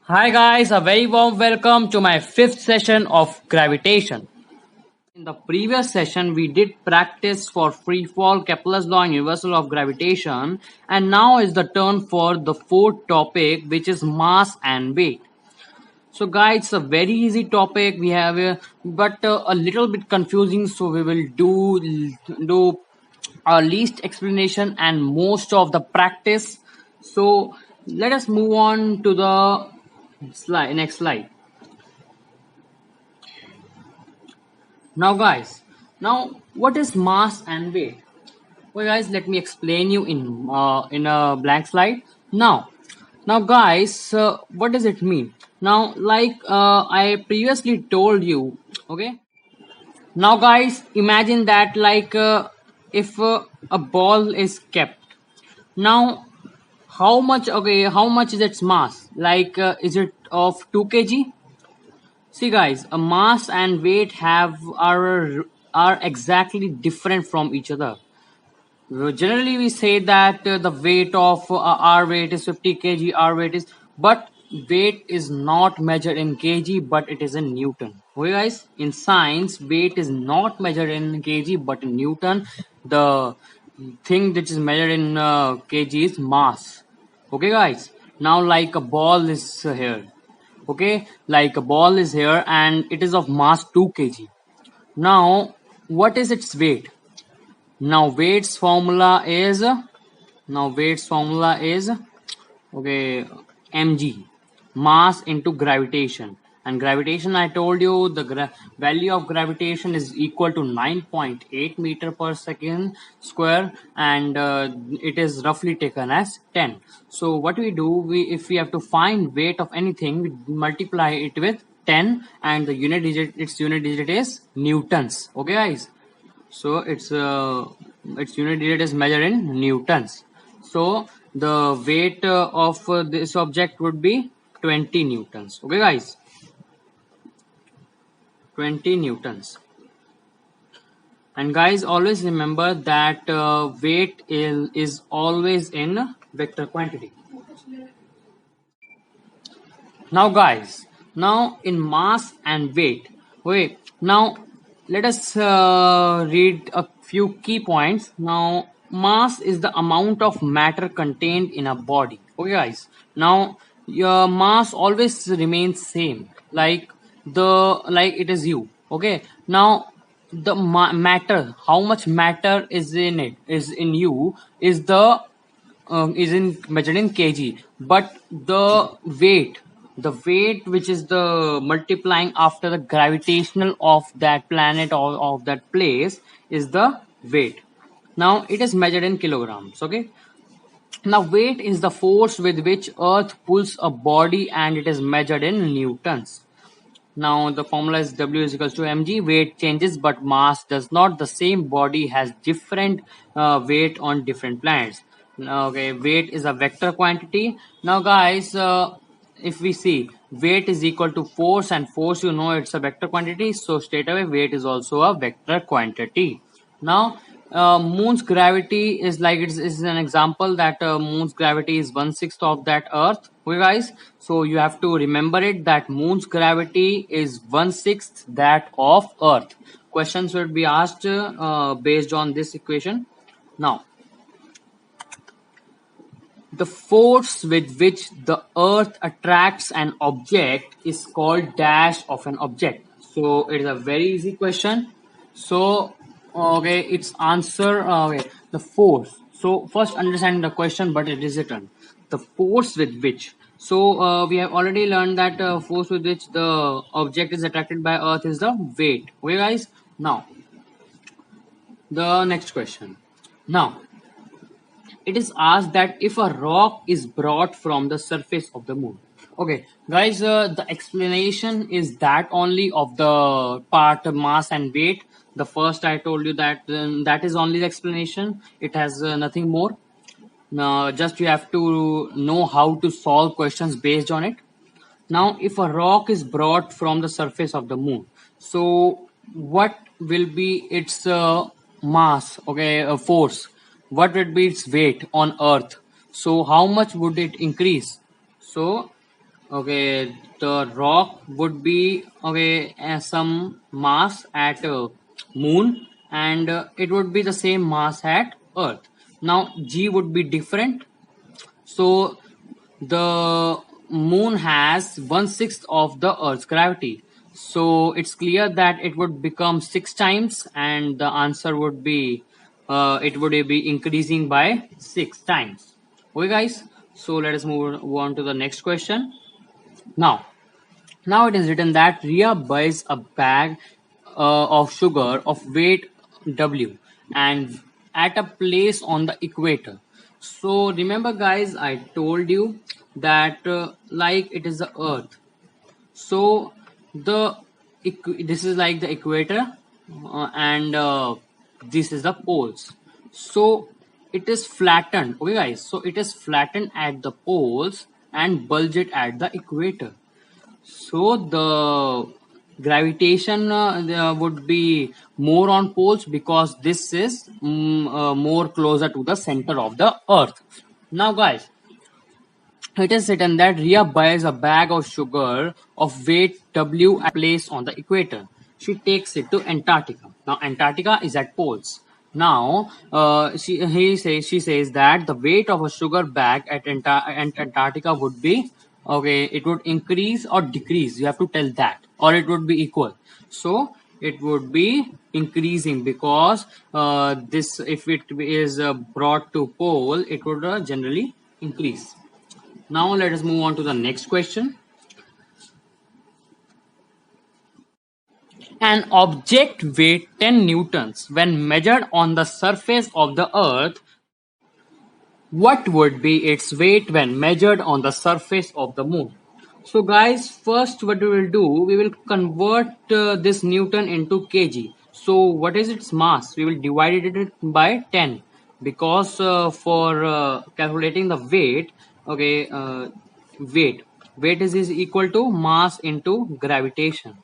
Hi guys, a very warm welcome to my fifth session of gravitation. In the previous session, we did practice for free fall, Kepler's law and universal law of gravitation, and now is the turn for the fourth topic, which is mass and weight. So guys, it's a very easy topic we have, but a little bit confusing. So we will do our least explanation and most of the practice. So let us move on to the next slide. Now guys, now what is mass and weight? Well guys, let me explain you in a blank slide. Now guys, what does it mean? Now like I previously told you, okay? Now guys, imagine that like if a ball is kept. Now how much is its mass? Like is it of 2 kg? See guys, a mass and weight are exactly different from each other. Generally, we say that the weight of our weight is 50 kg. Our weight is, but weight is not measured in kg, but it is in Newton. Okay, guys. In science, weight is not measured in kg, but in Newton. The thing which is measured in kg is mass. Okay, guys. Now, like a ball is here. Okay, like a ball is here, and it is of mass 2 kg. Now, what is its weight? Now Wade's formula is okay, mg, mass into gravitation. And gravitation, I told you the value of gravitation is equal to 9.8 meter per second square, and it is roughly taken as 10. So what we do, if we have to find weight of anything, we multiply it with 10, and its unit digit is newtons. Okay, guys. So its unit digit is measured in newtons. So the weight of this object would be 20 newtons. Okay, guys, 20 newtons. And guys, always remember that weight is always in vector quantity. Now guys, now in mass and weight, wait, now let us read a few key points. Now mass is the amount of matter contained in a body. Okay guys, now your mass always remains same, like it is you. Okay, now the matter, how much matter is in it, is in you, is in measured in kg, but the weight which is the multiplying after the gravitational of that planet or of that place is the weight. Now it is measured in kilograms. Okay, now weight is the force with which earth pulls a body, and it is measured in newtons. Now the formula is W is equals to mg. Weight changes, but mass does not. The same body has different weight on different planets. Okay, weight is a vector quantity. Now, guys, if we see weight is equal to force, and force, you know, it's a vector quantity. So straight away, weight is also a vector quantity. Now, moon's gravity is like it's an example that moon's gravity is 1/6 of that earth. Okay guys, so you have to remember it that moon's gravity is 1/6 that of earth. Questions would be asked based on this equation. Now the force with which the earth attracts an object is called dash of an object. So it is a very easy question. So okay, its answer, okay, the force. So first understand the question, but it is written the force with which. So we have already learned that force with which the object is attracted by earth is the weight. Okay guys, now the next question. Now it is asked that if a rock is brought from the surface of the moon. Okay guys, the explanation is that only of the part mass and weight. The first I told you that that is only the explanation. It has nothing more. Now just you have to know how to solve questions based on it. Now if a rock is brought from the surface of the moon, so what will be its mass, okay, force, what would be its weight on earth, so how much would it increase? So Okay, the rock would be okay some mass at moon, and it would be the same mass at earth. Now G would be different. So the moon has 1/6 of the earth's gravity, so it's clear that it would become 6 times, and the answer would be it would be increasing by 6 times. Okay guys, so let us move on to the next question. Now now it is written that Ria buys a bag of sugar of weight W and at a place on the equator. So remember guys, I told you that like it is the earth. So the this is like the equator, and this is the poles. So it is flattened. Okay guys, so it is flattened at the poles and bulged at the equator. So the gravitation would be more on poles because this is more closer to the center of the earth. Now guys, it is written that Ria buys a bag of sugar of weight W at a place on the equator. She takes it to Antarctica. Now Antarctica is at poles. Now she says that the weight of a sugar bag at Antarctica would be okay. It would increase or decrease. You have to tell that, or it would be equal. So it would be increasing because this if it is brought to pole, it would generally increase. Now let us move on to the next question. An object weighs 10 newtons when measured on the surface of the earth. What would be its weight when measured on the surface of the moon? So guys, first what we will do, we will convert this Newton into kg. So what is its mass? We will divide it by 10 because for calculating the weight, okay, weight is equal to mass into gravitation.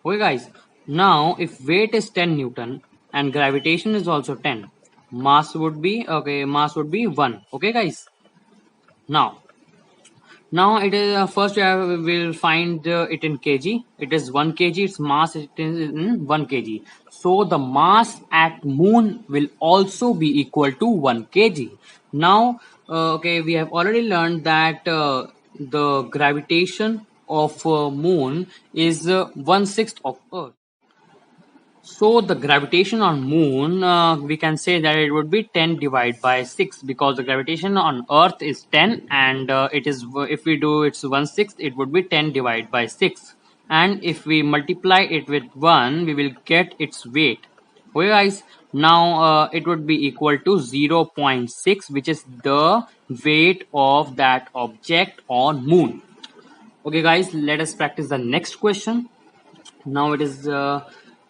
Okay guys, now if weight is 10 Newton and gravitation is also 10, mass would be 1. Okay guys, now it is first we will find it in kg. It is 1 kg. Its mass it is in 1 kg. So the mass at moon will also be equal to 1 kg. Now, okay, we have already learned that the gravitation of moon is 1/6 of Earth. So the gravitation on moon, we can say that it would be 10 divided by 6 because the gravitation on earth is 10, and it is if we do its 1/6, it would be 10 divided by 6. And if we multiply it with 1, we will get its weight. Okay guys, now it would be equal to 0.6, which is the weight of that object on moon. Okay guys, let us practice the next question. Now it is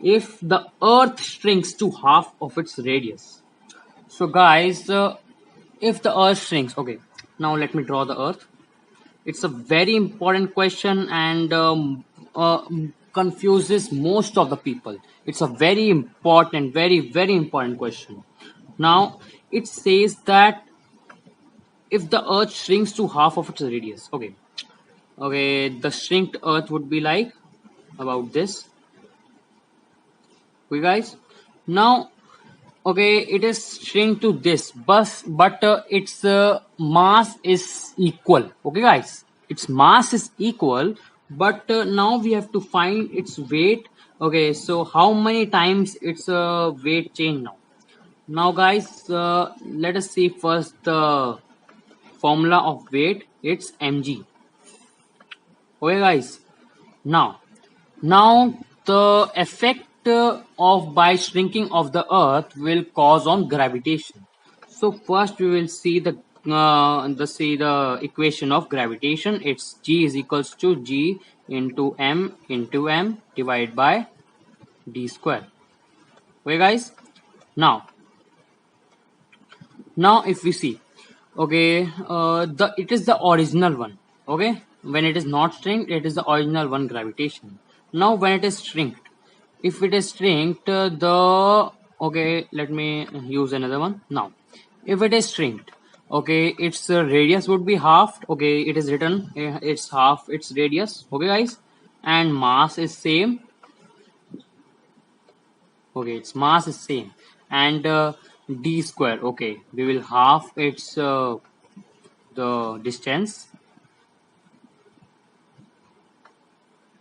if the earth shrinks to half of its radius. So guys, if the earth shrinks, okay, now let me draw the earth. It's a very important question and confuses most of the people. It's a very important, very important question. Now it says that if the earth shrinks to half of its radius, okay, the shrinked earth would be like about this. Okay guys, now okay, it is shrink to this but its mass is equal. Okay guys, its mass is equal, but now we have to find its weight. Okay, so how many times its weight change now? Now guys, let us see first the formula of weight. It's mg. Okay guys, now the effect of by shrinking of the earth will cause on gravitation. So first we will see the equation of gravitation. It's G is equals to G into m divided by d square. Okay guys, now if we see, okay, the it is the original one. Okay, when it is not shrinked, it is the original one gravitation. Now when it is shrinked, if it is shrinked, the okay, let me use another one. Now if it is shrinked, Okay, its radius would be half. Okay, it is written it's half its radius. Okay guys, and mass is same. Okay, its mass is same, and d square. Okay, we will half its the distance.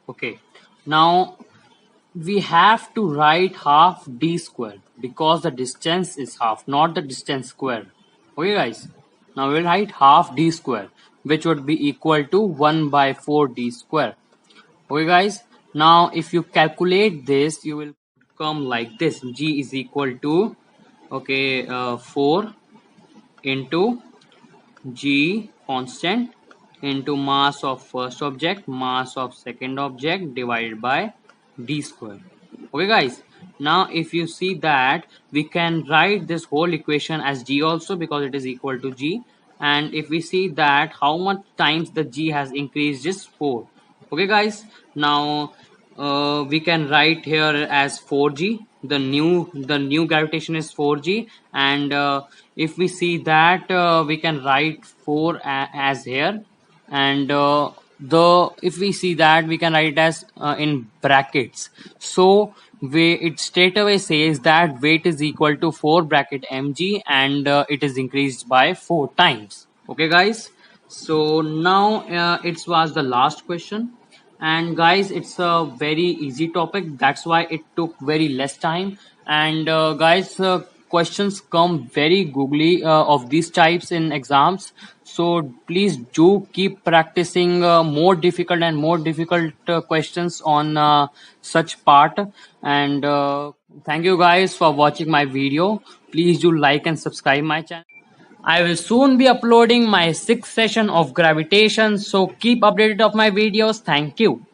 Okay, now we have to write half d square because the distance is half, not the distance square. Okay guys, now we'll write half d square, which would be equal to 1 by 4 d square. Okay guys, now if you calculate this, you will come like this. G is equal to, okay, 4 into G constant into mass of first object, mass of second object divided by d square. Okay guys, now if you see that, we can write this whole equation as G also because it is equal to G, and if we see that how much times the G has increased is 4. Okay guys, now we can write here as 4g. The new gravitation is 4g, and if we see that, we can write 4 as here, and the if we see that, we can write it as in brackets. So we it straight away says that weight is equal to 4 bracket mg, and it is increased by 4 times. Okay guys, so now it was the last question, and guys, it's a very easy topic, that's why it took very less time. And guys, questions come very googly of these types in exams, so please do keep practicing more difficult and more difficult questions on such part. And thank you guys for watching my video. Please do like and subscribe my channel. I will soon be uploading my 6th session of gravitation, so keep updated of my videos. Thank you.